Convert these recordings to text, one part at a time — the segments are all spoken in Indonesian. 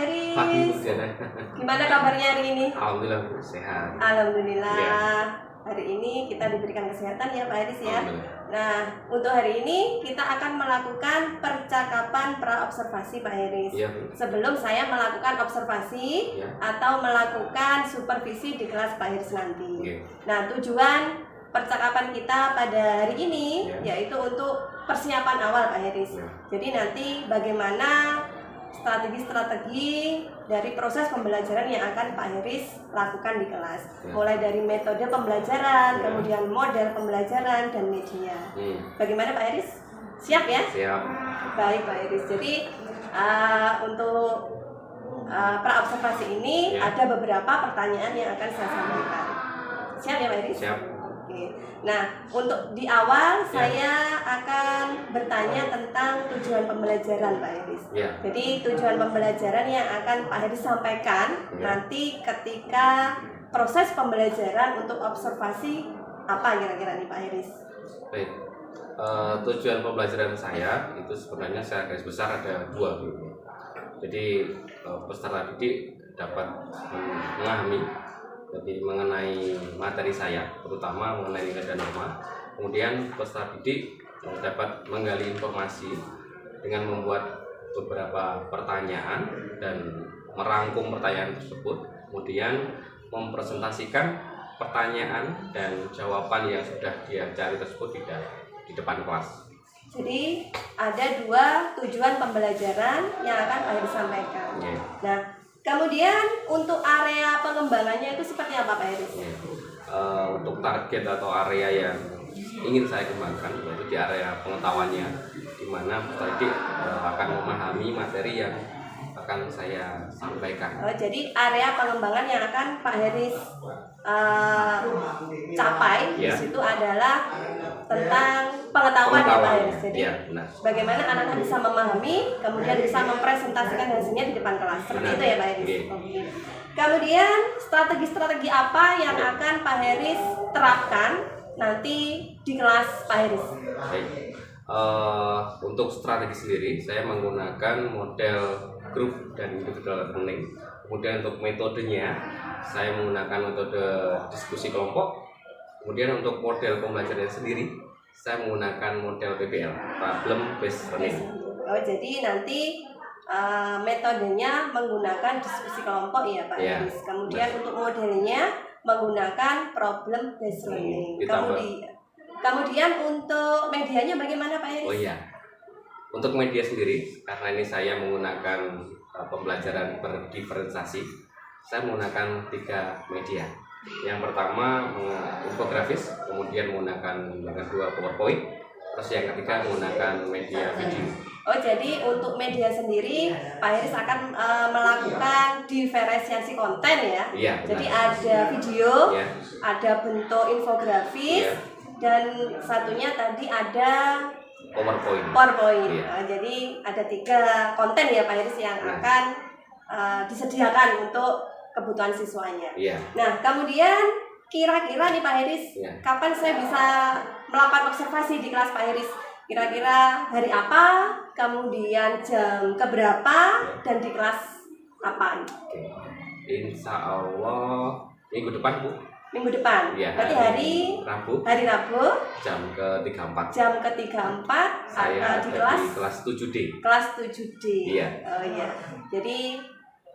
Iris. Pagi Bu Diana. Gimana kabarnya hari ini? Alhamdulillah Bu, sehat. Alhamdulillah. Ya. Hari ini kita diberikan kesehatan ya Pak Iris ya. Alhamdulillah. Nah, untuk hari ini kita akan melakukan percakapan pra-observasi Pak Iris. Iya Bu. Sebelum saya melakukan observasi Ya. atau melakukan supervisi di kelas Pak Iris nanti. Oke. Nah, tujuan percakapan kita pada hari ini Ya. yaitu untuk persiapan awal Pak Iris. Ya. Jadi nanti bagaimana strategi-strategi dari proses pembelajaran yang akan Pak Iris lakukan di kelas. Ya. Mulai dari metode pembelajaran, Ya. kemudian model pembelajaran dan media. Bagaimana Pak Iris? Siap ya? Siap. Baik Pak Iris. Jadi untuk pra-observasi ini Ya. ada beberapa pertanyaan yang akan saya sampaikan. Siap ya Pak Iris? Siap. Oke. Nah, untuk di awal Ya. saya akan bertanya tentang tujuan pembelajaran Pak Iris. Ya. Jadi tujuan pembelajaran yang akan Pak Iris sampaikan Ya. nanti ketika proses pembelajaran untuk observasi apa kira-kira nih Pak Iris? Baik. Tujuan pembelajaran saya itu sebenarnya saya garis besar ada dua Bu. Jadi peserta didik dapat memahami jadi mengenai materi saya, terutama mengenai nilai dan norma. Kemudian peserta didik dapat menggali informasi dengan membuat beberapa pertanyaan dan merangkum pertanyaan tersebut, kemudian mempresentasikan pertanyaan dan jawaban yang sudah dia cari tersebut di depan kelas. Jadi ada dua tujuan pembelajaran yang akan Pak Iris sampaikan. Ya. Nah, kemudian untuk area pengembangannya itu seperti apa Pak Iris? Ya. Untuk target atau area yang ingin saya kembangkan yaitu di area pengetahuannya, di mana peserta didik akan memahami materi yang akan saya sampaikan. Jadi area pengembangan yang akan Pak Iris capai Ya. di situ adalah tentang pengetahuan ya Pak Iris. Jadi ya, benar. bagaimana anak-anak bisa memahami, kemudian bisa mempresentasikan hasilnya di depan kelas. Seperti Benar. itu ya Pak Iris. Oke. Oke. Kemudian strategi-strategi apa yang akan Pak Iris terapkan nanti di kelas Pak Iris? Baik. Untuk strategi sendiri saya menggunakan model group dan individual learning. Kemudian untuk metodenya saya menggunakan metode diskusi kelompok. Kemudian untuk model pembelajaran sendiri saya menggunakan model PBL, problem based learning. Oh, jadi nanti metodenya menggunakan diskusi kelompok ya Pak Ya. Iris. Kemudian untuk modelnya menggunakan problem based learning. Ditambah. Kemudian untuk medianya bagaimana Pak Iris? Oh iya. Untuk media sendiri, karena ini saya menggunakan pembelajaran berdiferensiasi, saya menggunakan 3 media. Yang pertama infografis, kemudian menggunakan yang kedua PowerPoint, terus yang ketiga menggunakan media video. Oh, jadi untuk media sendiri Pak Iris akan melakukan diferensiasi konten ya? Iya, Jadi benar. ada video, Ya. ada bentuk infografis, Iya. dan satunya tadi ada PowerPoint. PowerPoint. Iya. Jadi ada 3 konten ya Pak Iris yang Nah. akan disediakan untuk kebutuhan siswanya. Iya. Nah, kemudian kira-kira nih Pak Iris, Iya. kapan saya bisa melakukan observasi di kelas Pak Iris? Kira-kira hari apa, kemudian jam keberapa, dan di kelas apa? Oke. Insya Allah minggu depan Bu. Minggu depan. Iya. Berarti hari Rabu Rabu jam ke-34. jam ke-34 Saya di ada kelas di kelas 7D. kelas 7D. Iya. Oh iya. Jadi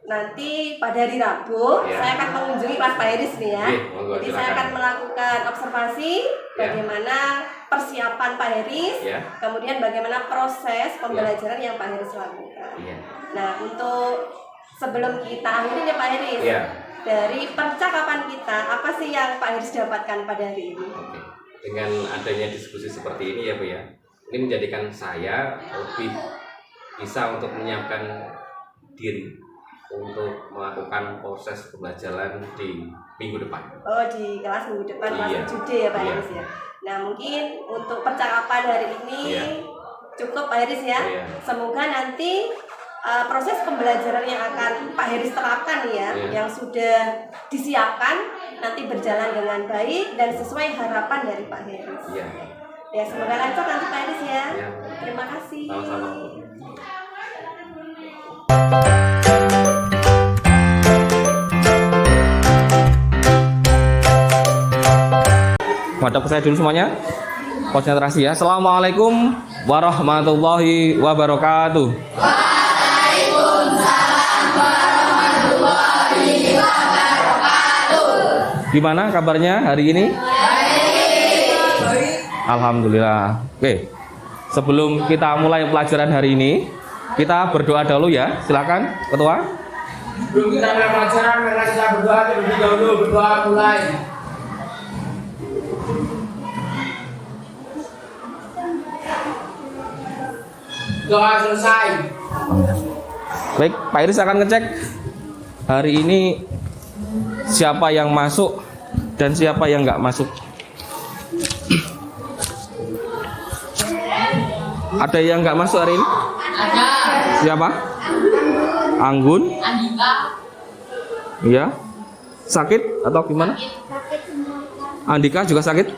nanti pada hari Rabu Iya. saya akan mengunjungi kelas Pak Iris nih ya. Iya, monggo, Jadi saya silakan. akan melakukan observasi bagaimana persiapan Pak Iris, Ya. kemudian bagaimana proses pembelajaran yang Pak Iris lakukan. Iya. Nah, untuk sebelum kita akhiri nih Pak Iris, Iya. dari percakapan kita apa sih yang Pak Iris dapatkan pada hari ini? Oke. Dengan adanya diskusi seperti ini ya Bu ya, ini menjadikan saya lebih bisa untuk menyiapkan diri untuk melakukan proses pembelajaran di minggu depan. Oh, di kelas minggu depan kelas Iya. 7D ya Pak Iya. Iris ya. Nah, mungkin untuk percakapan hari ini Iya. cukup Pak Iris ya. Iya. Semoga nanti proses pembelajaran yang akan Pak Iris terapkan ya, Iya. yang sudah disiapkan nanti berjalan dengan baik dan sesuai harapan dari Pak Iris. Iya. Ya, semoga lancar nanti Pak Iris ya. Iya. Terima kasih. Sama-sama. menghadap ke saya dulu semuanya. Konsentrasi ya. Assalamualaikum warahmatullahi wabarakatuh. Waalaikumsalam warahmatullahi wabarakatuh. Gimana kabarnya hari ini? Baik. Alhamdulillah. Oke. Sebelum kita mulai pelajaran hari ini, kita berdoa dulu ya. Silakan Ketua. Sebelum kita mulai pelajaran, mari kita berdoa terlebih dahulu. Berdoa mulai. Doa selesai. Baik, Pak Iris akan ngecek hari ini siapa yang masuk dan siapa yang nggak masuk. Ada yang nggak masuk hari ini? Ada. Siapa? Anggun? Andika. Iya. Sakit atau gimana? Andika juga sakit?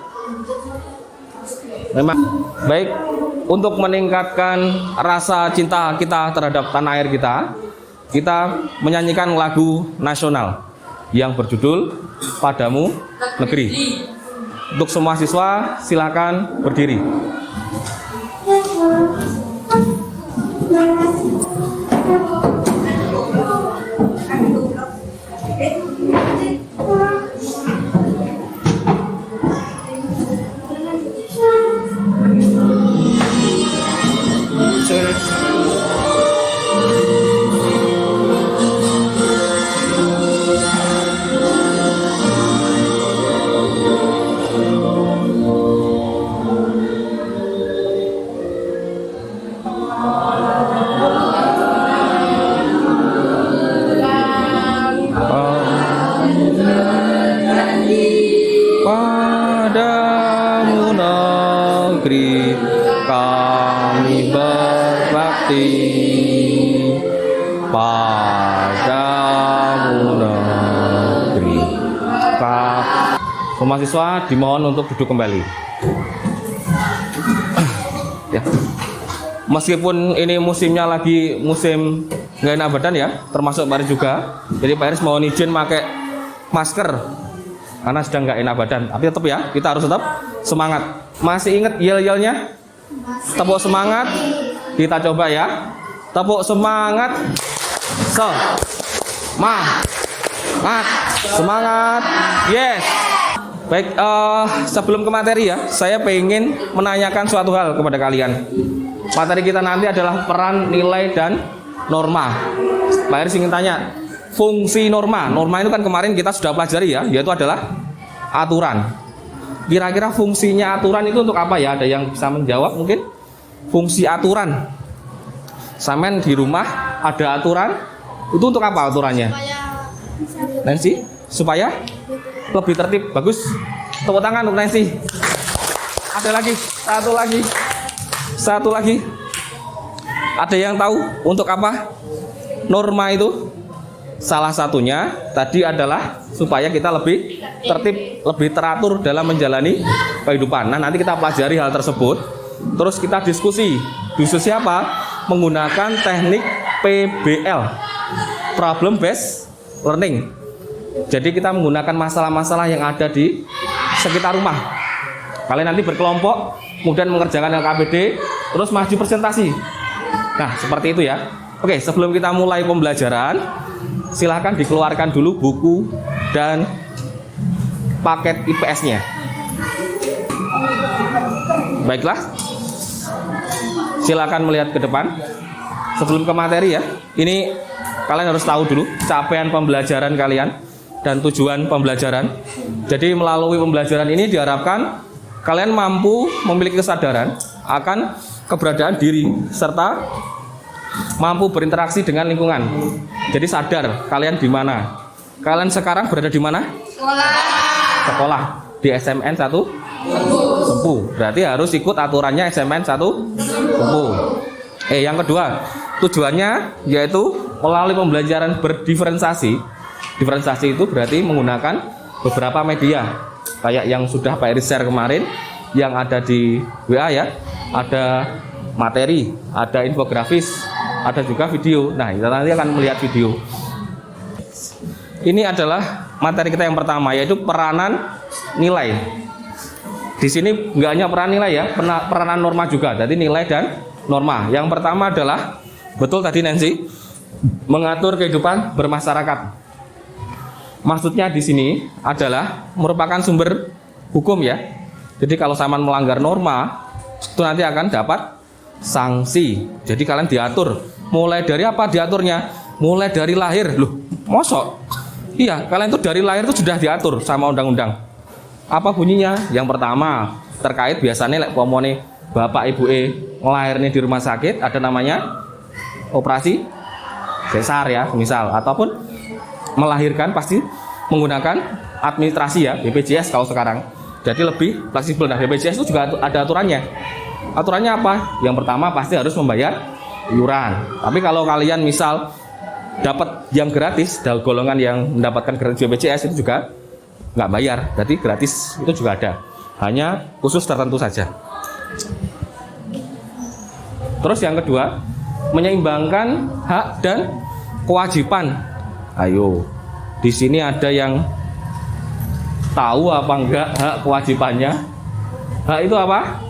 Memang. Baik. Untuk meningkatkan rasa cinta kita terhadap tanah air kita menyanyikan lagu nasional yang berjudul Padamu Negeri. Untuk semua siswa silakan berdiri. Padamu negeri kami berbakti, padamu negeri. Semua siswa dimohon untuk duduk kembali. Ya. Meskipun ini musimnya lagi musim nggak enak badan ya, termasuk Pak Iris juga. Jadi Pak Iris mohon izin pakai masker karena sedang nggak enak badan. Tapi tetap ya, kita harus tetap semangat. Masih ingat yel-yelnya? Tepuk semangat. Kita coba ya. Tepuk semangat. Semangat. Yes. Baik, sebelum ke materi ya, saya pengen menanyakan suatu hal kepada kalian. Materi kita nanti adalah peran, nilai, dan norma. Pak Iris ingin tanya, fungsi norma. Norma itu kan kemarin kita sudah pelajari ya, yaitu adalah aturan. Kira-kira fungsinya aturan itu untuk apa ya? Ada yang bisa menjawab mungkin? Fungsi aturan. Samen di rumah ada aturan. Itu untuk apa aturannya? Nancy, supaya lebih tertib. Bagus. Tepuk tangan untuk Nancy. Ada lagi, satu lagi. Ada yang tahu untuk apa norma itu? Salah satunya tadi adalah supaya kita lebih tertib, lebih teratur dalam menjalani kehidupan. Nah, nanti kita pelajari hal tersebut. Terus kita diskusi. Diskusi apa? Menggunakan teknik PBL, Problem Based Learning. Jadi kita menggunakan masalah-masalah yang ada di sekitar rumah. Kalian nanti berkelompok, kemudian mengerjakan LKPD, terus maju presentasi. Nah, seperti itu ya. Oke, sebelum kita mulai pembelajaran, silahkan dikeluarkan dulu buku dan paket IPS-nya. Baiklah, silahkan melihat ke depan. Sebelum ke materi ya, ini kalian harus tahu dulu capaian pembelajaran kalian dan tujuan pembelajaran. Jadi melalui pembelajaran ini diharapkan kalian mampu memiliki kesadaran akan keberadaan diri serta mampu berinteraksi dengan lingkungan. Jadi sadar kalian di mana. Kalian sekarang berada di mana? Sekolah di SMN 1 Sempu. Berarti harus ikut aturannya SMN 1 Sempu. Yang kedua, tujuannya yaitu melalui pembelajaran berdiferensiasi. Diferensiasi itu berarti menggunakan beberapa media kayak yang sudah Pak Iris share kemarin, yang ada di WA ya. Ada materi, ada infografis, ada juga video. Nah, kita nanti akan melihat video. Ini adalah materi kita yang pertama, yaitu peranan nilai. Di sini nggak hanya peran nilai ya, peranan norma juga. Jadi nilai dan norma. Yang pertama adalah, betul tadi Nancy, mengatur kehidupan bermasyarakat. Maksudnya di sini adalah merupakan sumber hukum ya. Jadi kalau sampean melanggar norma, itu nanti akan dapat sanksi. Jadi kalian diatur. Mulai dari apa diaturnya? Mulai dari lahir. Loh, mosok? Iya, kalian itu dari lahir itu sudah diatur sama undang-undang. Apa bunyinya? Yang pertama, terkait biasanya lek pomone bapak ibu ngelahirnya di rumah sakit, ada namanya operasi sesar ya, misal, ataupun melahirkan pasti menggunakan administrasi ya, BPJS kalau sekarang. Jadi lebih fleksibel. Nah, BPJS itu juga ada aturannya. Aturannya apa? Yang pertama pasti harus membayar iuran. Tapi kalau kalian misal dapat yang gratis, dari golongan yang mendapatkan gratis BPJS itu juga nggak bayar, jadi gratis itu juga ada, hanya khusus tertentu saja. Terus yang kedua, menyeimbangkan hak dan kewajiban. Ayo, di sini ada yang tahu apa enggak hak kewajibannya? Hak itu apa?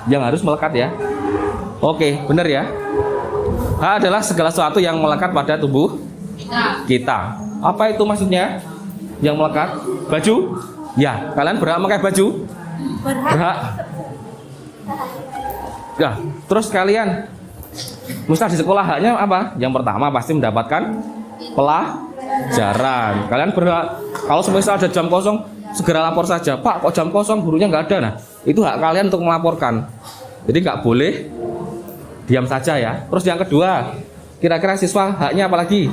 Yang harus melekat ya. Oke, benar ya. Hak adalah segala sesuatu yang melekat pada tubuh kita. Apa itu maksudnya? Yang melekat? Baju? Ya, kalian berhak pakai baju? Berhak. Ya, terus kalian misal di sekolah haknya apa? Yang pertama pasti mendapatkan pelajaran. Kalian berhak, kalau semisal ada jam kosong, segera lapor saja. Pak, kok jam kosong gurunya nggak ada? Nah, itu hak kalian untuk melaporkan. Jadi nggak boleh diam saja ya. Terus yang kedua, kira-kira siswa haknya apa lagi?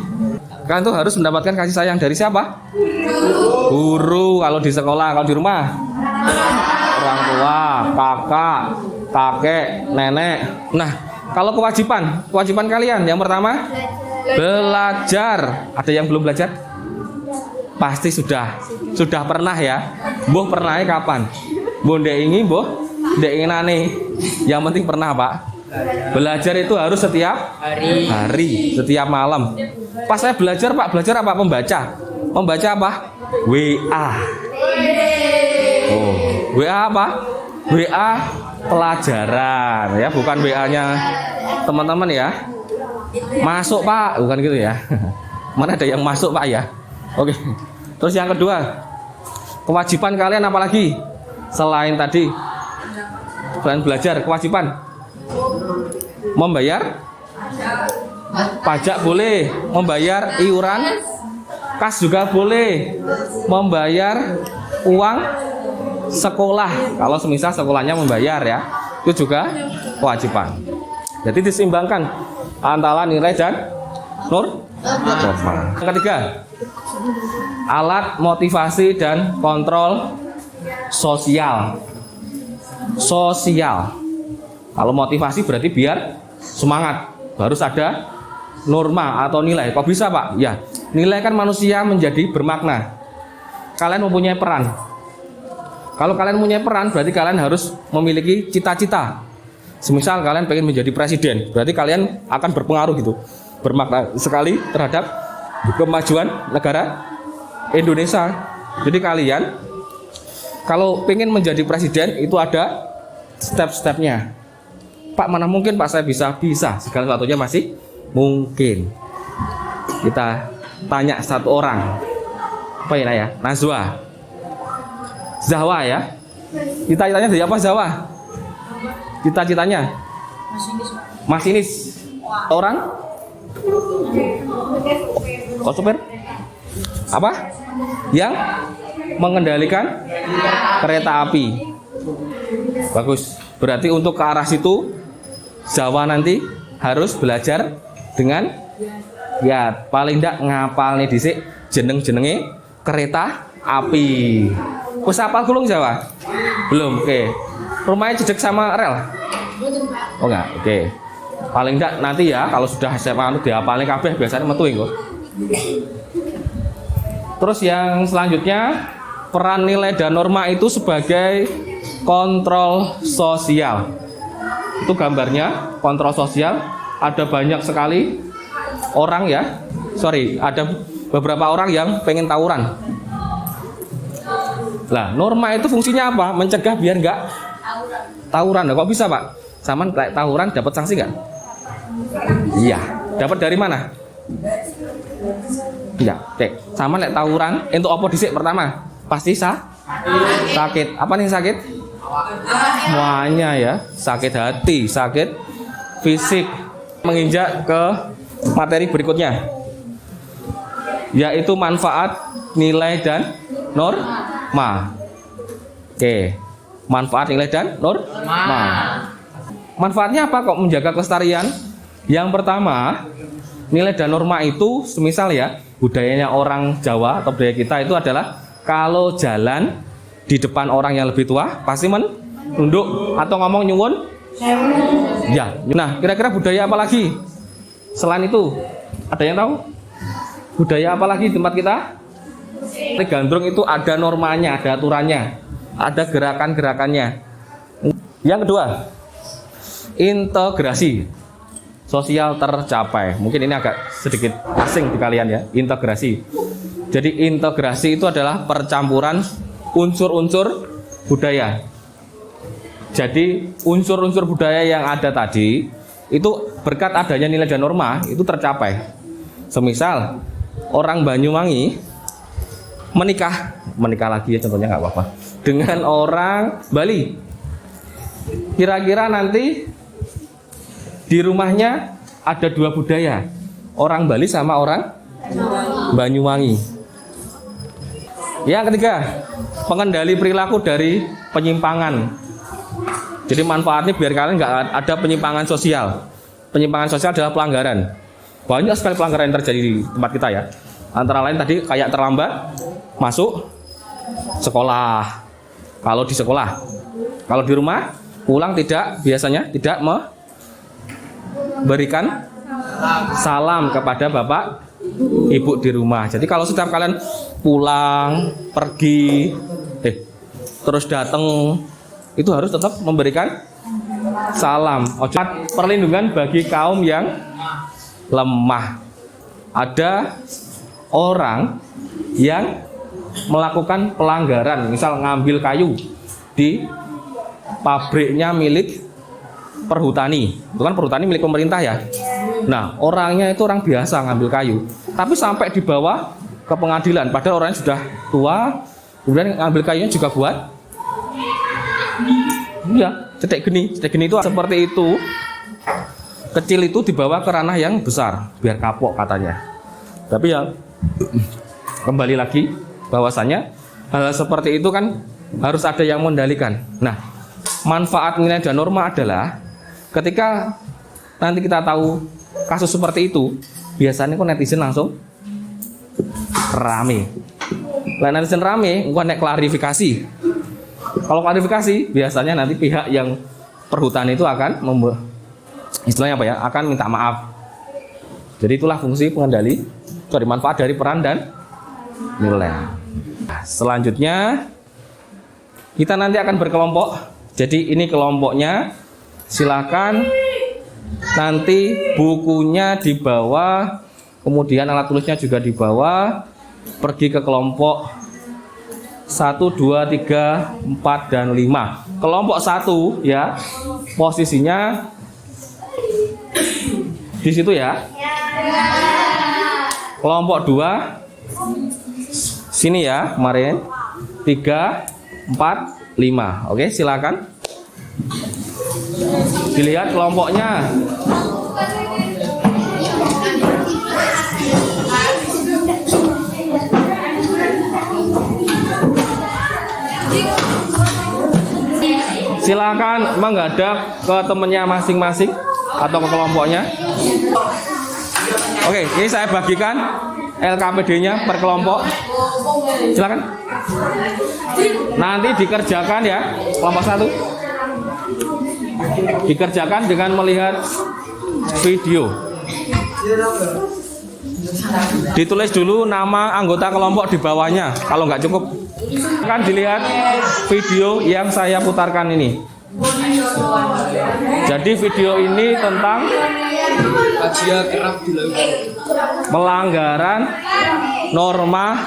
Kalian tuh harus mendapatkan kasih sayang dari siapa? Guru kalau di sekolah. Kalau di rumah, orang tua, kakak, kakek, nenek. Nah, kalau kewajiban kalian yang pertama belajar. Ada yang belum belajar? Pasti sudah pernah ya. Mbuh pernah kapan? Mbuh ndek ingi, mbuh ndek inginane. Yang penting pernah, Pak. Belajar itu harus setiap hari, setiap malam. Pas saya belajar, Pak, belajar apa? Membaca apa? WA. Oh, WA apa? WA pelajaran ya, bukan WA-nya teman-teman ya. Masuk, Pak, bukan gitu ya. Mana ada yang masuk, Pak ya? Oke. Terus yang kedua, kewajiban kalian apa lagi? Selain tadi, selain belajar, kewajiban membayar pajak boleh, membayar iuran kas juga boleh, membayar uang sekolah kalau semisal sekolahnya membayar ya, itu juga kewajiban. Jadi diseimbangkan antara nilai dan norma. Yang ketiga, alat motivasi dan kontrol sosial. Kalau motivasi berarti biar semangat, harus ada norma atau nilai. Kok bisa, Pak? Ya, nilai kan manusia menjadi bermakna. Kalian mempunyai peran. Kalau kalian mempunyai peran, berarti kalian harus memiliki cita-cita. Semisal kalian pengen menjadi presiden, berarti kalian akan berpengaruh gitu, bermakna sekali terhadap kemajuan negara Indonesia. Jadi kalian kalau pengen menjadi presiden itu ada step-stepnya. Pak, mana mungkin Pak saya bisa segala sesuatunya masih mungkin. Kita tanya satu orang, apa ya? Nazwa, Zahwa ya. Cita-citanya dari apa Zahwa? Cita-citanya masinis. Orang? Oh, supir? Apa? Yang mengendalikan kereta api. Bagus. Berarti untuk ke arah situ Jawa nanti harus belajar dengan ya paling ndak ngapal nih dhisik jenenge kereta api. Wis hafal gulung Jawa? Belum. Oke. Rumahnya cedek sama rel? Oh enggak. Oke. Paling ndak nanti ya kalau sudah SMA dihafalin kabeh biasanya metu engko. Terus yang selanjutnya, peran nilai dan norma itu sebagai kontrol sosial. Itu gambarnya kontrol sosial. Ada banyak sekali orang ya, ada beberapa orang yang pengen tawuran. Lah, norma itu fungsinya apa? Mencegah biar nggak tawuran. Kok bisa, Pak? Saman kayak tawuran dapat sanksi nggak? Iya. Dapat dari mana? Iya, cek. Sama lek tawuran untuk apa dhisik pertama? Pasti sakit. Apa nih sakit? Semuanya ya. Sakit hati, sakit fisik. Menginjak ke materi berikutnya, yaitu manfaat, nilai dan norma. Oke. Manfaat, nilai dan norma. Manfaatnya apa kok menjaga kelestarian? Yang pertama, nilai dan norma itu semisal ya, budayanya orang Jawa atau budaya kita itu adalah kalau jalan di depan orang yang lebih tua pasti menunduk atau ngomong nyuwun. Ya. Nah, kira-kira budaya apa lagi selain itu? Ada yang tahu? Budaya apa lagi di tempat kita? Di Gandrung itu ada normanya, ada aturannya, ada gerakan-gerakannya. Yang kedua, integrasi sosial tercapai. Mungkin ini agak sedikit asing di kalian ya, integrasi. Jadi integrasi itu adalah percampuran unsur-unsur budaya. Jadi unsur-unsur budaya yang ada tadi itu berkat adanya nilai dan norma itu tercapai. Semisal orang Banyuwangi menikah lagi ya contohnya nggak apa-apa dengan orang Bali. Kira-kira nanti di rumahnya ada dua budaya, orang Bali sama orang Banyuwangi. Yang ketiga, pengendali perilaku dari penyimpangan. Jadi manfaatnya biar kalian nggak ada penyimpangan sosial. Penyimpangan sosial adalah pelanggaran. Banyak sekali pelanggaran yang terjadi di tempat kita ya. Antara lain tadi kayak terlambat masuk sekolah. Kalau di sekolah, kalau di rumah pulang biasanya tidak memberikan salam kepada bapak ibu di rumah. Jadi kalau setiap kalian pulang, pergi, terus datang, itu harus tetap memberikan salam. Perlindungan bagi kaum yang lemah. Ada orang yang melakukan pelanggaran, misal ngambil kayu di pabriknya milik perhutani. Itu kan perhutani milik pemerintah ya. Nah, orangnya itu orang biasa ngambil kayu, tapi sampai dibawa ke pengadilan padahal orangnya sudah tua, kemudian ngambil kayunya juga buat ya, cetek geni itu seperti itu. Kecil itu dibawa ke ranah yang besar biar kapok katanya. Tapi ya kembali lagi bahwasanya hal seperti itu kan harus ada yang mengendalikan. Nah, manfaat nilai dan norma adalah ketika nanti kita tahu kasus seperti itu, biasanya kok netizen langsung rame. Lah netizen rame, engko nek klarifikasi. Kalau klarifikasi, biasanya nanti pihak yang perhutani itu akan istilahnya apa ya? Akan minta maaf. Jadi itulah fungsi pengendali dari manfaat dari peran dan nilai. Nah, selanjutnya kita nanti akan berkelompok. Jadi ini kelompoknya. Silakan nanti bukunya dibawa, kemudian alat tulisnya juga dibawa. Pergi ke kelompok 1, 2, 3, 4, dan 5. Kelompok 1 ya, posisinya di situ ya. Kelompok 2 sini ya kemarin. 3, 4, 5. Oke, silakan dilihat kelompoknya. Silakan menghadap ke temennya masing-masing atau ke kelompoknya. Oke, ini saya bagikan LKPD-nya per kelompok. Silakan. Nanti dikerjakan ya, kelompok 1. Dikerjakan dengan melihat video. Ditulis dulu nama anggota kelompok di bawahnya. Kalau nggak cukup, akan dilihat video yang saya putarkan ini. Jadi video ini tentang pelanggaran norma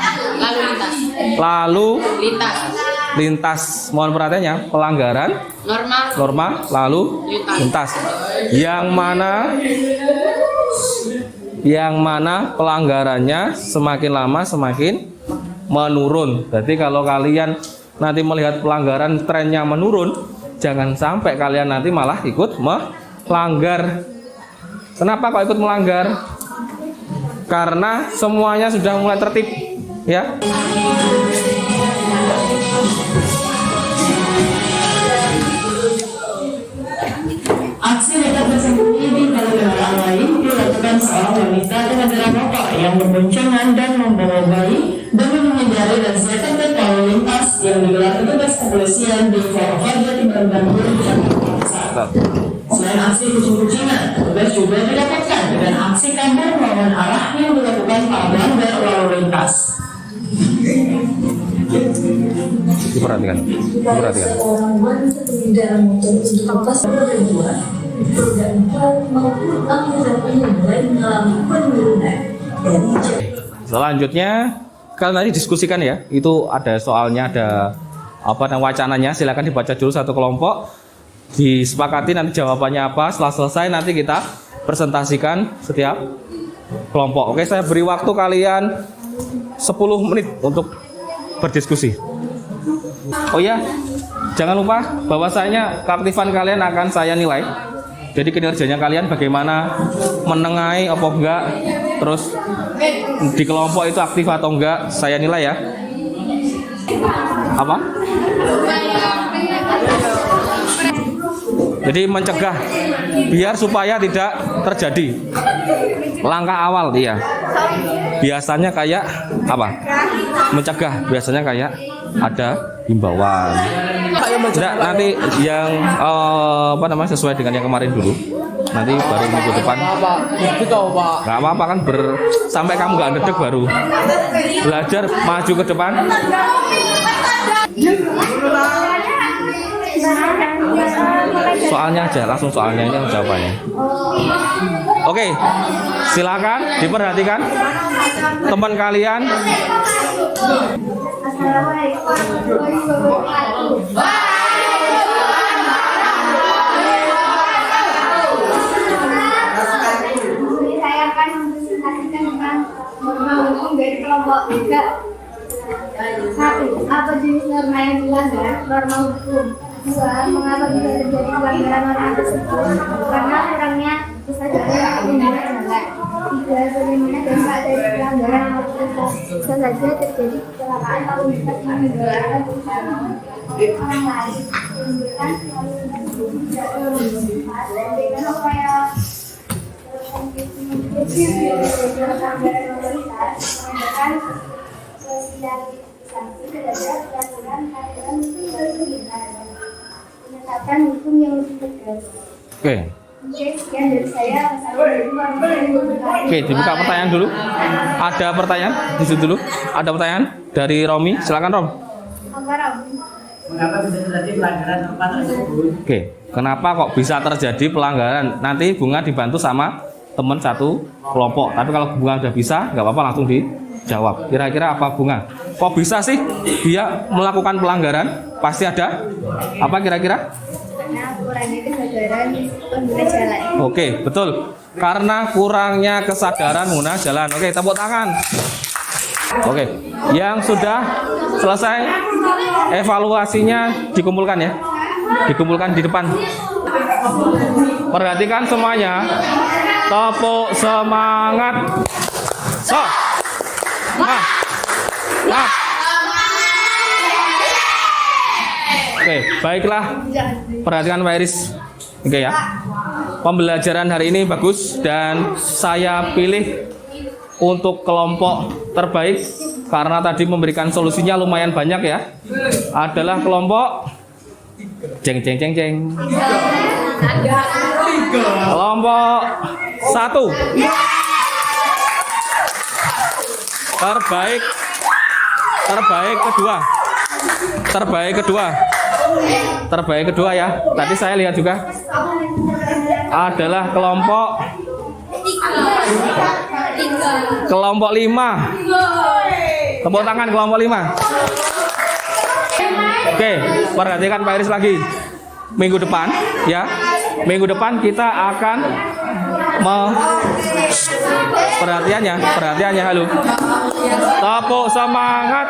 lalu lintas lintas, mohon perhatiannya, pelanggaran norma lalu lintas. Yang mana pelanggarannya semakin lama semakin menurun. Jadi kalau kalian nanti melihat pelanggaran trennya menurun, jangan sampai kalian nanti malah ikut melanggar. Kenapa kok ikut melanggar? Karena semuanya sudah mulai tertib, ya. Aksi nekat bersembunyi di dalam kendaraan lain dilakukan seorang wanita dengan cara bapak yang berboncengan dan membawa bayi demi menghindari razia tertib lalu lintas yang digelar petugas kepolisian di flyover Jatibarang Bandung, Jakarta Pusat. Selain aksi kucing-kucingan, petugas juga didapatkan dengan aksi kabur melawan arah yang dilakukan para pelanggar lalu lintas. Diperhatikan. Orang wanita pengendara motor untuk lepas bertujuan roda 4 maupun angkutannya mulai mengalami penurunan dari jam. Selanjutnya kalian tadi diskusikan ya, itu ada soalnya, ada apa namanya wacananya, silakan dibaca dulu satu kelompok, disepakati nanti jawabannya apa. Setelah selesai nanti kita presentasikan setiap kelompok. Oke, saya beri waktu kalian 10 menit untuk berdiskusi. Oh ya, jangan lupa bahwasanya keaktifan kalian akan saya nilai. Jadi kinerjanya kalian bagaimana, menengahi apa enggak, terus di kelompok itu aktif atau enggak, saya nilai ya. Apa? Jadi mencegah biar supaya tidak terjadi. Langkah awal dia. Biasanya kayak apa? Mencegah, biasanya kayak ada himbauan. Tidak, nanti yang apa namanya sesuai dengan yang kemarin dulu. Nanti baru minggu depan. Nggak apa-apa kan sampai kamu nggak ngedek baru belajar maju ke depan. Soalnya aja, langsung soalnya ini jawabannya. Oke, silakan diperhatikan teman kalian. Saya akan mempresentasikan tentang norma hukum dari kelompok 3. 1. Apa jenis norma yang dilanggar? Norma hukum. 2. Mengapa bisa terjadi pelanggaran norma tersebut? Karena kurangnya kesadaran pengguna jalan. 3. Bagaimana dampak dari pelanggaran norma tersebut? Bisa saja terjadi kecelakaan lalu lintas yang menyebabkan orang lain. Menimbulkan tidak bermanfaat dengan upaya penetapan hukum yang lebih tegas. Oke. Sekian dari saya. Oke, dibuka pertanyaan dulu. Ada pertanyaan di situ dulu. Ada pertanyaan dari Romi. Silakan Rom. Mengapa bisa terjadi pelanggaran norma tersebut? Oke, kenapa kok bisa terjadi pelanggaran? Nanti Bunga dibantu sama teman satu kelompok. Tapi kalau Bunga udah bisa, nggak apa-apa langsung dijawab. Kira-kira apa Bunga? Kok bisa sih dia melakukan pelanggaran? Pasti ada. Apa kira-kira? Karena kurangnya kesadaran pengguna jalan. Oke, betul. Karena kurangnya kesadaran pengguna jalan. Oke, tepuk tangan. Oke, yang sudah selesai evaluasinya dikumpulkan ya. Dikumpulkan di depan. Perhatikan semuanya. Tepuk semangat. So. Nah. Oke, baiklah. Perhatikan Pak Iris. Oke ya. Pembelajaran hari ini bagus dan saya pilih untuk kelompok terbaik karena tadi memberikan solusinya lumayan banyak ya. Adalah kelompok jeng. Kelompok 1. Terbaik kedua ya. Tadi saya lihat juga adalah kelompok 5. Tepuk tangan kelompok 5. Oke, perhatikan Pak Iris lagi. Minggu depan ya. Minggu depan kita akan perhatiannya halo. Tepuk semangat.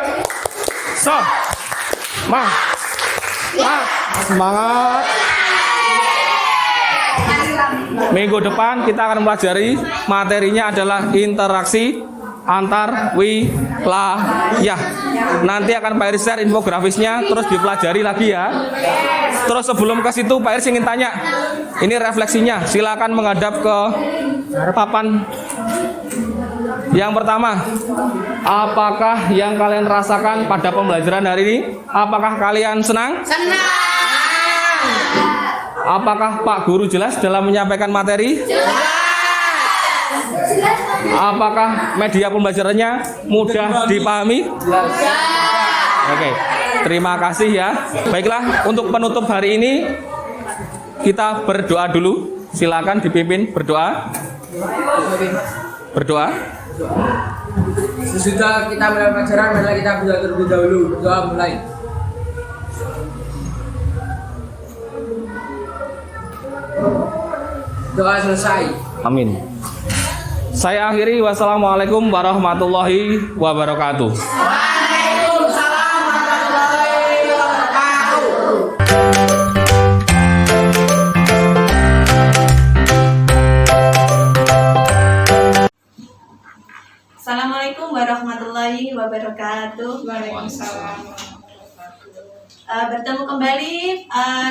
Semangat. Minggu depan kita akan mempelajari materinya adalah interaksi antar wilayah. Nanti akan Pak Iris share infografisnya, terus dipelajari lagi ya. Terus sebelum ke situ Pak Iris ingin tanya, ini refleksinya, silakan menghadap ke papan. Yang pertama, apakah yang kalian rasakan pada pembelajaran hari ini? Apakah kalian senang? Senang. Apakah Pak Guru jelas dalam menyampaikan materi? Apakah media pembelajarannya mudah dipahami? Oke, terima kasih ya. Baiklah, untuk penutup hari ini kita berdoa dulu. Silakan dipimpin berdoa. Berdoa. Sesudah kita mulai pelajaran, marilah kita berdoa terlebih dahulu. Berdoa mulai. Doa selesai. Amin. Saya akhiri, wassalamualaikum warahmatullahi wabarakatuh. Waalaikumsalam warahmatullahi wabarakatuh. Assalamualaikum warahmatullahi wabarakatuh. Bertemu kembali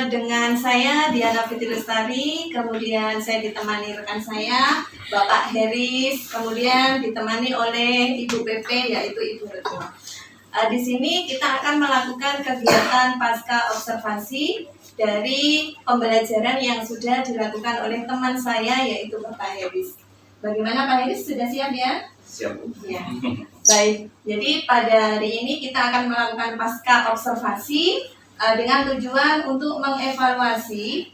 dengan saya Diana Fitri Lestari, kemudian saya ditemani rekan saya Bapak Heris, kemudian ditemani oleh Ibu PP yaitu Ibu Retno. Di sini kita akan melakukan kegiatan pasca observasi dari pembelajaran yang sudah dilakukan oleh teman saya yaitu Bapak Heris. Bagaimana Pak Heris, sudah siap ya? Siap. Ya. Baik, jadi pada hari ini kita akan melakukan pasca observasi dengan tujuan untuk mengevaluasi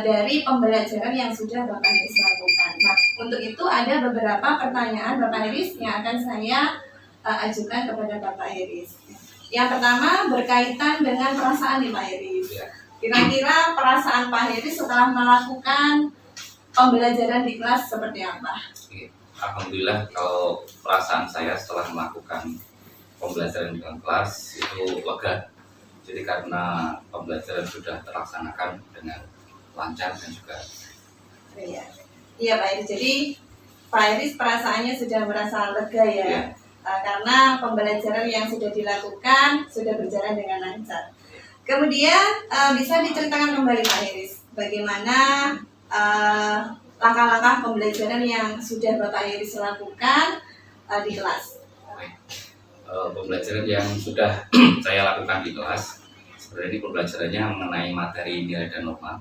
dari pembelajaran yang sudah Bapak Heris lakukan. Nah, untuk itu ada beberapa pertanyaan Bapak Heris yang akan saya ajukan kepada Bapak Heris. Yang pertama berkaitan dengan perasaan nih Pak Heris. Kira-kira perasaan Pak Heris setelah melakukan pembelajaran di kelas seperti apa? Alhamdulillah, kalau perasaan saya setelah melakukan pembelajaran di kelas itu lega. Jadi karena pembelajaran sudah terlaksanakan dengan lancar dan juga Iya Pak Iris. Jadi Pak Iris perasaannya sudah merasa lega ya, karena pembelajaran yang sudah dilakukan sudah berjalan dengan lancar. Kemudian bisa diceritakan kembali Pak Iris, bagaimana langkah-langkah pembelajaran yang sudah Bapak Iris lakukan di kelas. Pembelajaran yang sudah saya lakukan di kelas, sebenarnya ini pembelajarannya mengenai materi nilai dan norma.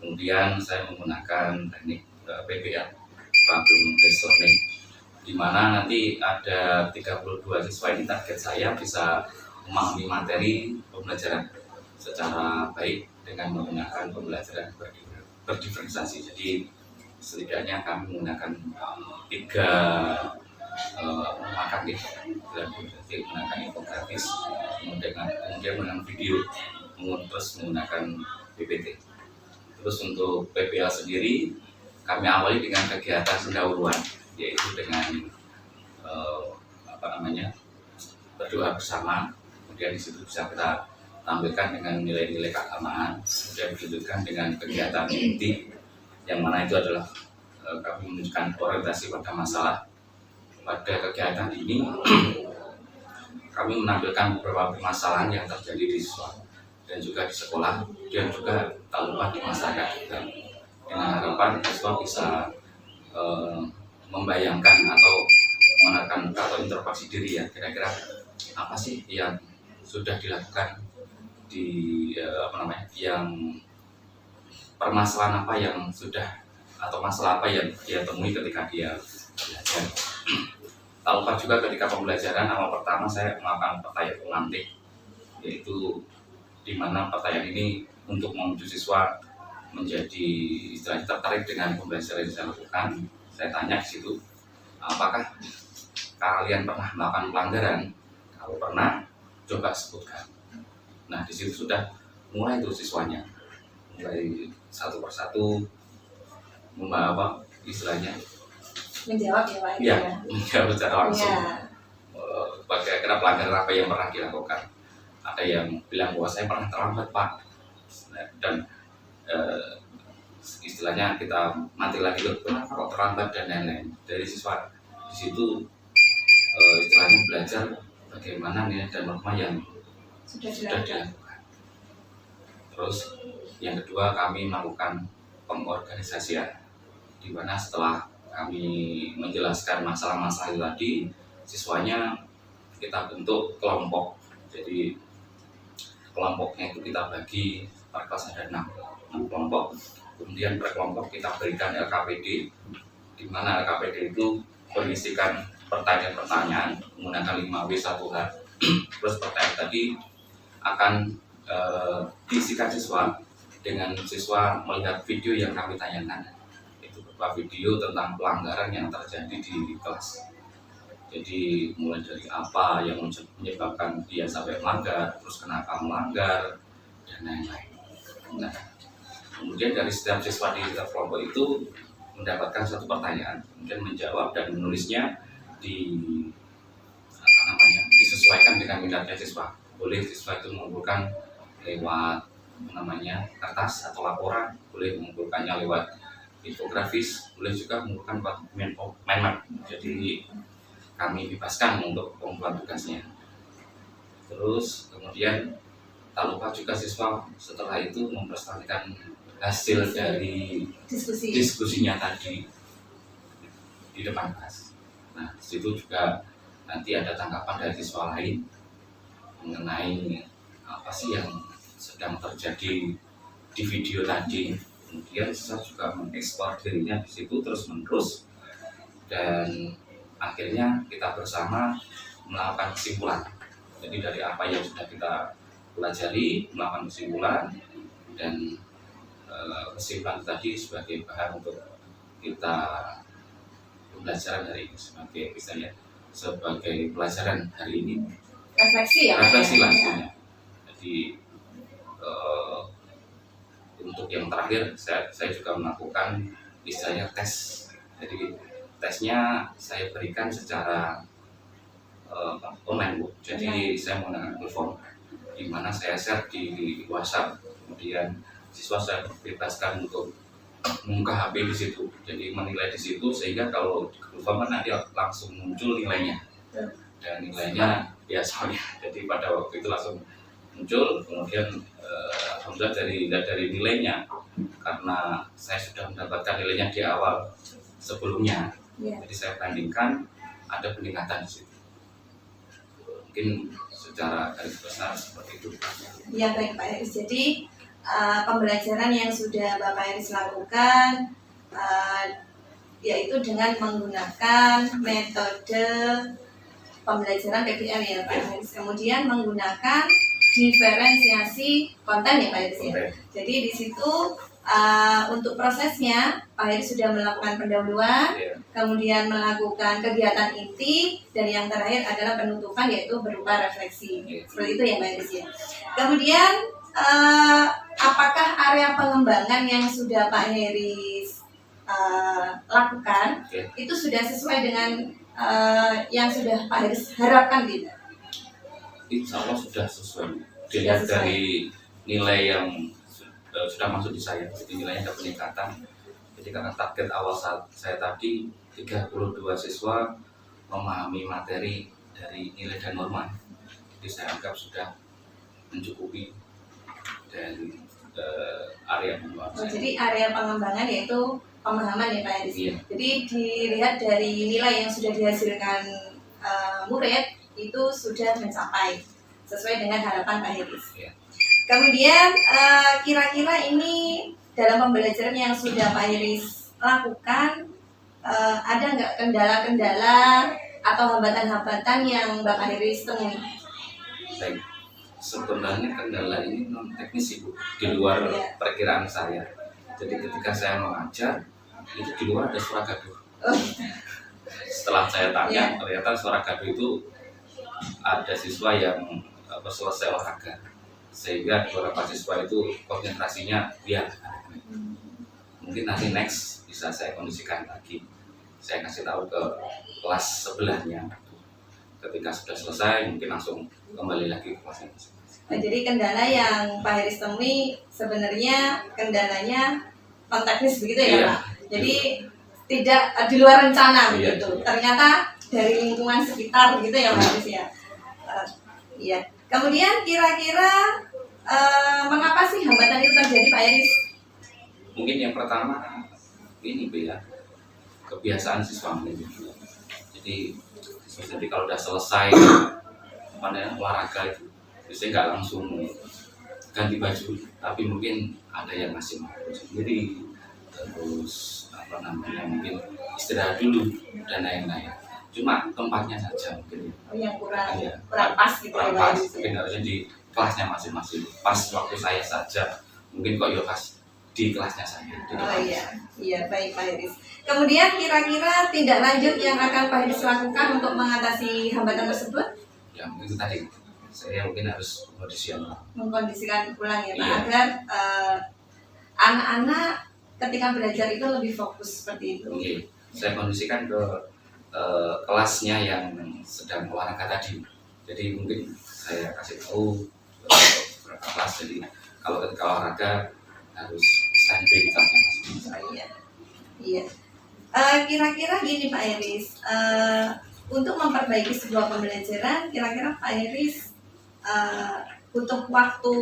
Kemudian saya menggunakan teknik PBL, problem based learning, di mana nanti ada 32 siswa ini target saya bisa memahami materi pembelajaran secara baik dengan menggunakan pembelajaran berdiferensiasi. Jadi setidaknya kami menggunakan 3 makanik dan menggunakan infografis, kemudian menggunakan video, terus menggunakan PPT. Terus untuk PPL sendiri kami awali dengan kegiatan pendahuluan, yaitu dengan berdoa bersama. Kemudian di situ bisa kita tampilkan dengan nilai-nilai keagamaan, kemudian dilanjutkan dengan kegiatan inti, yang mana itu adalah kami menunjukkan orientasi pada masalah. Pada kegiatan ini kami menampilkan beberapa permasalahan yang terjadi di siswa dan juga di sekolah, dan juga tak lupa di masyarakat kita, dengan harapan siswa bisa membayangkan atau menekan atau introspeksi diri ya, kira-kira apa sih yang sudah dilakukan di yang permasalahan apa yang sudah atau masalah apa yang dia temui ketika dia belajar. Tak lupa juga ketika pembelajaran awal pertama saya melakukan pertanyaan pemantik, yaitu di mana pertanyaan ini untuk menuju siswa menjadi istilahnya tertarik dengan pembelajaran yang saya lakukan. Saya tanya di situ, apakah kalian pernah melakukan pelanggaran? Kalau pernah, coba sebutkan. Nah di situ sudah mulai tuh siswanya mulai satu persatu membawa istilahnya Menjawab ya Pak ya menjawab secara langsung Ya. bagaimana pelanggaran apa yang pernah dilakukan. Ada yang bilang bahwa saya pernah terlambat Pak, dan istilahnya kita mati lagi loh, kenapa kok terlambat dan lain-lain. Dari siswa di situ istilahnya belajar bagaimana nilai dan norma yang Sudah sudah dilakukan. dilakukan. Terus yang kedua kami melakukan pengorganisasian, di mana setelah kami menjelaskan masalah-masalah itu tadi, siswanya kita bentuk kelompok. Jadi kelompoknya itu kita bagi per kelas ada 6 kelompok. Kemudian per kelompok kita berikan LKPD, di mana LKPD itu berisikan pertanyaan-pertanyaan menggunakan 5W1H. Terus pertanyaan tadi akan diisikan siswa dengan siswa melihat video yang kami tanyakan. Itu berupa video tentang pelanggaran yang terjadi di kelas. Jadi mulai dari apa yang menyebabkan dia sampai melanggar, terus kenapa melanggar, dan lain-lain. Nah, kemudian dari setiap siswa di kelompok itu mendapatkan satu pertanyaan, kemudian menjawab dan menulisnya disesuaikan dengan minatnya siswa. Boleh siswa itu mengumpulkan lewat kertas atau laporan, boleh mengumpulkannya lewat infografis, boleh juga mengumpulkan lewat mind map. Jadi kami bebaskan untuk pengumpulan tugasnya. Terus kemudian tak lupa juga siswa setelah itu mempresentasikan hasil dari diskusinya tadi di depan kelas. Nah, disitu juga nanti ada tanggapan dari siswa lain mengenai apa sih yang sedang terjadi di video tadi. Kemudian siswa juga mengeksplor dirinya di situ terus-menerus, dan akhirnya kita bersama melakukan kesimpulan. Jadi dari apa yang sudah kita pelajari, melakukan kesimpulan, dan kesimpulan tadi sebagai bahan untuk kita pembelajaran hari ini, sebagai misalnya sebagai pelajaran hari ini, Refleksi ya. refleksi langsungnya. Jadi untuk yang terakhir saya juga melakukan istilahnya tes. Jadi tesnya saya berikan secara online Bu. Jadi saya menggunakan Google Form, di mana saya share di WhatsApp. Kemudian siswa saya bebaskan untuk membuka HP di situ. Jadi menilai di situ, sehingga kalau di Google Form kan nanti langsung muncul nilainya. Dan nilainya biasanya. Jadi pada waktu itu langsung muncul. Kemudian alhamdulillah dari nilainya, karena saya sudah mendapatkan nilainya di awal sebelumnya. Ya. Jadi saya bandingkan, ada peningkatan di situ. Mungkin secara garis besar seperti itu. Ya baik Pak Iris. Jadi pembelajaran yang sudah Bapak Iris lakukan yaitu dengan menggunakan metode pembelajaran PBL ya Pak Iris. Kemudian menggunakan diferensiasi konten ya Pak Iris ya. Jadi di situ untuk prosesnya Pak Iris sudah melakukan pendahuluan, kemudian melakukan kegiatan inti, dan yang terakhir adalah penutupan yaitu berupa refleksi. Seperti itu ya Pak Iris ya. Kemudian apakah area pengembangan yang sudah Pak Heris lakukan itu sudah sesuai dengan yang sudah Pak Heris harapkan tidak? Insya Allah sudah sesuai. Dilihat dari nilai yang sudah masuk di saya, jadi nilainya ada peningkatan. Jadi karena target awal saya tadi 32 siswa memahami materi dari nilai dan norma, jadi saya anggap sudah mencukupi dari area pengembangan. Jadi area pengembangan yaitu pemahaman ya Pak Heris. Iya. Jadi dilihat dari nilai yang sudah dihasilkan murid itu sudah mencapai sesuai dengan harapan Pak Heris. Iya. Kemudian kira-kira ini dalam pembelajaran yang sudah Pak Heris lakukan ada nggak kendala-kendala atau hambatan-hambatan yang Bapak Heris temui? Baik, sebenarnya kendala ini non teknis Ibu, di luar perkiraan saya. Jadi ketika saya mengajar itu di luar ada suara gaduh. Setelah saya tanya, ternyata suara gaduh itu ada siswa yang selesai olahraga. sehingga beberapa siswa itu konsentrasinya ya mungkin nanti next bisa saya kondisikan lagi, saya kasih tahu ke kelas sebelahnya. Ketika sudah selesai mungkin langsung kembali lagi ke kelasnya. Nah, jadi kendala yang Pak Heris temui sebenarnya kendalanya teknis begitu ya, Iya. Pak? Jadi tidak di luar rencana Iya. begitu. Ternyata dari lingkungan sekitar gitu ya Pak Heris ya. Iya. Kemudian kira-kira mengapa sih hambatan itu terjadi Pak Heris? Mungkin yang pertama ini Bu ya, kebiasaan siswa mungkin. Jadi kalau udah selesai olahraga itu biasanya nggak langsung ganti baju, tapi mungkin ada yang masih mau sendiri, terus mungkin istirahat dulu dan lain-lain. Cuma tempatnya saja mungkin Yang kurang Iya. pas gitu kurang ya Pak pas, Heris. mungkin harusnya di kelasnya masing-masing. Pas waktu saya saja, mungkin kok ya pas di kelasnya saya. Oh iya, baik Pak Heris. Kemudian kira-kira tindak lanjut yang akan Pak Heris lakukan untuk mengatasi hambatan tersebut? Ya mungkin itu tadi, saya mungkin harus Mengkondisikan ulang ya Pak, Iya. agar anak-anak ketika belajar itu lebih fokus seperti itu. Oke, saya kondisikan ke kelasnya yang sedang olahraga tadi. Jadi mungkin saya kasih tahu beberapa kelas. Jadi kalau ketika olahraga harus standby di kelasnya masing-masing. Iya. Kira-kira gini Pak Heris, untuk memperbaiki sebuah pembelajaran, kira-kira Pak Heris butuh waktu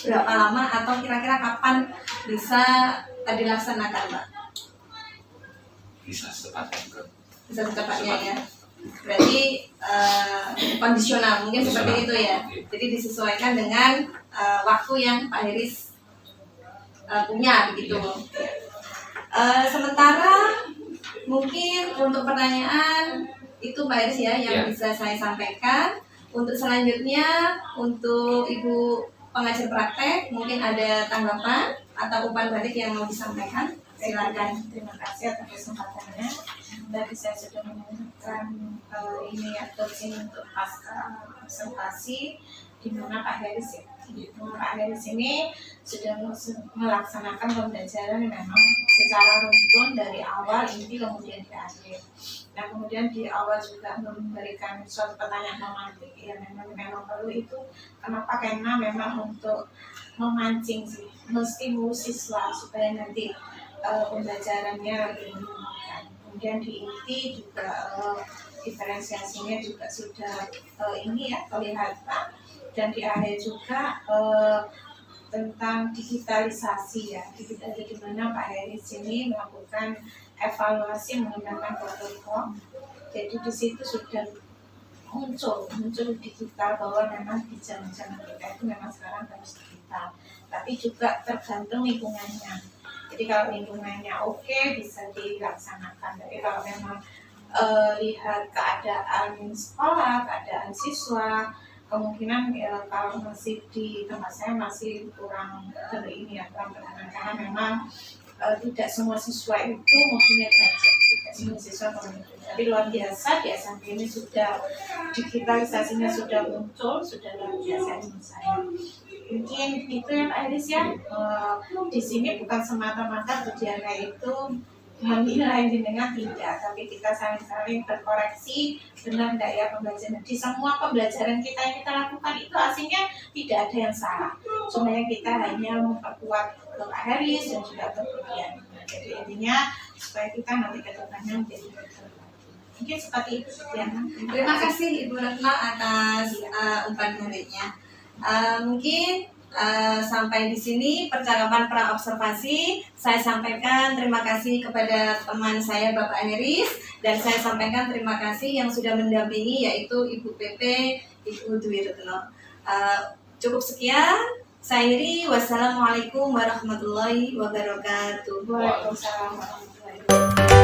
berapa lama atau kira-kira kapan bisa dilaksanakan Pak? Bisa secepatnya juga. Bisa secepatnya ya. Berarti kondisional mungkin seperti itu ya. Jadi disesuaikan dengan waktu yang Pak Heris punya begitu. Sementara mungkin untuk pertanyaan itu Pak Heris ya yang bisa saya sampaikan. Untuk selanjutnya untuk Ibu pengajar praktek mungkin ada tanggapan atau umpan balik yang mau disampaikan. Silakan. Terima kasih atas kesempatannya. Tadi saya sudah menyebutkan ini ya ini untuk pasca observasi di mana Pak Heris ya. Pak Heris ini sudah melaksanakan pembelajaran memang secara runtun dari awal inti kemudian di akhir. Nah kemudian di awal juga memberikan suatu pertanyaan memantik yang memang perlu itu. Kenapa? Karena memang untuk memancing sih, menstimulus siswa supaya nanti pembelajarannya lebih menyenangkan. Kemudian di inti juga diferensiasinya juga sudah ini ya kelihatan. Dan di akhir juga tentang digitalisasi ya, digitalisasi di mana Pak Heris ini melakukan evaluasi menggunakan protokol. Jadi di situ sudah muncul digital bahwa memang di zaman-zaman kita itu memang sekarang harus digital. Tapi juga tergantung lingkungannya. Jadi kalau lingkungannya oke bisa dilaksanakan. Tapi kalau memang lihat keadaan sekolah, keadaan siswa, kemungkinan kalau masih di tempat saya masih kurang kurang berkenan karena memang tidak semua siswa itu mempunyai gadget, tidak semua siswa mempunyai. Tapi luar biasa di SMP ini sudah digitalisasinya sudah muncul, sudah luar biasa menurut saya. Mungkin itu ya Pak Heris ya. Di sini bukan semata-mata tujuannya itu menilai dengan tidak, tapi kita saling-saling berkoreksi benar tidak ya pembelajaran. Di semua pembelajaran kita yang kita lakukan itu aslinya tidak ada yang salah. Sebenarnya kita hanya memperkuat Pak Heris dan juga kemudian. Jadi intinya supaya kita nanti ke depannya menjadi lebih baik. Mungkin seperti itu sekian. Terima kasih Ibu Retno atas umpan baliknya. Mungkin sampai di sini percakapan pra observasi. Saya sampaikan terima kasih kepada teman saya Bapak Heris dan saya sampaikan terima kasih yang sudah mendampingi yaitu Ibu PP Ibu Dwi Retno. Cukup sekian. Saya akhiri. Wassalamualaikum warahmatullahi wabarakatuh. Waalaikumsalam warahmatullahi wabarakatuh.